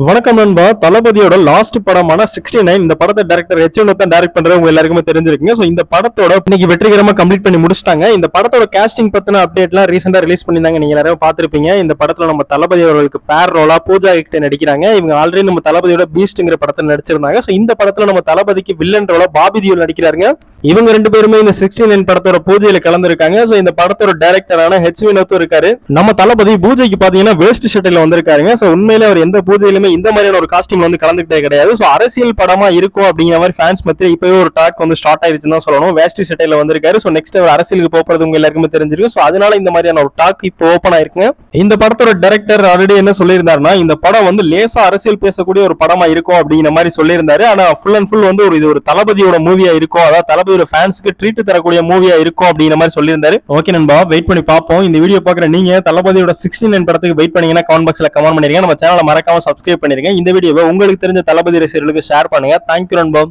வணக்கம் நண்பா. தளபதியோட லாஸ்ட் படமான 69 இந்த படத்தை டைரக்டர் H1 தான் டைரக்ட் பண்றது உங்க எல்லாருக்குமே தெரிஞ்சிருக்குங்க. சோ இந்த படத்தோட இன்னைக்கு வெற்றிகரமா கம்ப்ளீட் பண்ணி முடிச்சிட்டாங்க. இந்த படத்தோட காஸ்டிங் பத்தின அப்டேட்லாம் ரீசெண்டா ரிலீஸ் பண்ணிருந்தாங்க. நீங்க எல்லாரும் பாத்திருப்பீங்க. இந்த படத்துல நம்ம தளபதி அவர்களுக்கு பேர் ரோலா பூஜா ஹெக்டே நடிக்கிறாங்க. இவங்க ஆல்ரெடி நம்ம தளபதியோட பீஸ்ட்ங்கிற படத்துல நடிச்சிருந்தாங்க. சோ இந்த படத்துல நம்ம தளபதிக்கு வில்லன் ரோலா பாபி தியோல் நடிக்கிறாருங்க. இவங்க ரெண்டு பேருமே இந்த 69 படத்தோட பூஜையில கலந்துருக்காங்க. சோ இந்த படத்தோட டைரக்டரான H வினோத் இருக்காரு. நம்ம தளபதி பூஜைக்கு பாத்தீங்கன்னா வேஸ்ட் ஷர்ட்ல வந்திருக்காருங்க. சோ உண்மையிலே அவர் எந்த பூஜையிலுமே இந்த மாதிரியான ஒரு காஸ்டியூம்ல வந்து கலந்துக்கிட்டே கிடையாது. சோ அரசியல் படமா இருக்கும் அப்படிங்கிற மாதிரி ஃபேன்ஸ் மத்தியில இப்பவே ஒரு டாக் வந்து ஸ்டார்ட் ஆயிருச்சுன்னு தான் சொல்லணும். வேஸ்ட் ஷர்ட்ல வந்திருக்காரு. சோ நெக்ஸ்ட் அவர் அரசியலுக்கு போறது உங்க எல்லாருக்குமே தெரிஞ்சிருக்கும். சோ அதனால இந்த மாதிரியான ஒரு டாக் இப்போ ஓபன் ஆயிருக்குங்க. இந்த படத்தோட டைரக்டர் ஆல்ரெடி என்ன சொல்லியிருந்தாருன்னா, இந்த படம் வந்து லேசா அரசியல் பேசக்கூடிய ஒரு படமா இருக்கும் அப்படிங்கிற மாதிரி சொல்லியிருந்தாரு. ஆனா ஃபுல் அண்ட் ஃபுல் வந்து இது ஒரு தளபதியோட மூவியா இருக்கும், அதாவது தளபதியோட ஃபேன்ஸ்க்கு ட்ரீட் தரக்கூடிய மூவியா இருக்கும் அப்படிங்கிற மாதிரி சொல்லியிருந்தாரு. ஓகே நண்பா, வெயிட் பண்ணி பார்ப்போம். இந்த வீடியோ பாக்குற நீங்க தளபதியோட 69 படத்துக்கு வெயிட் பண்ணீங்கன்னா கமெண்ட் பாக்ஸ்ல கமெண்ட் பண்ணிருங்க. நம்ம சேனலை மறக்காம சப்ஸ்கிரைப் பண்ணிருங்க. இந்த வீடியோவை உங்களுக்கு தெரிஞ்ச தளபதி ரசிகர்களுக்கு ஷேர் பண்ணுங்க. தேங்க்யூ நண்பா.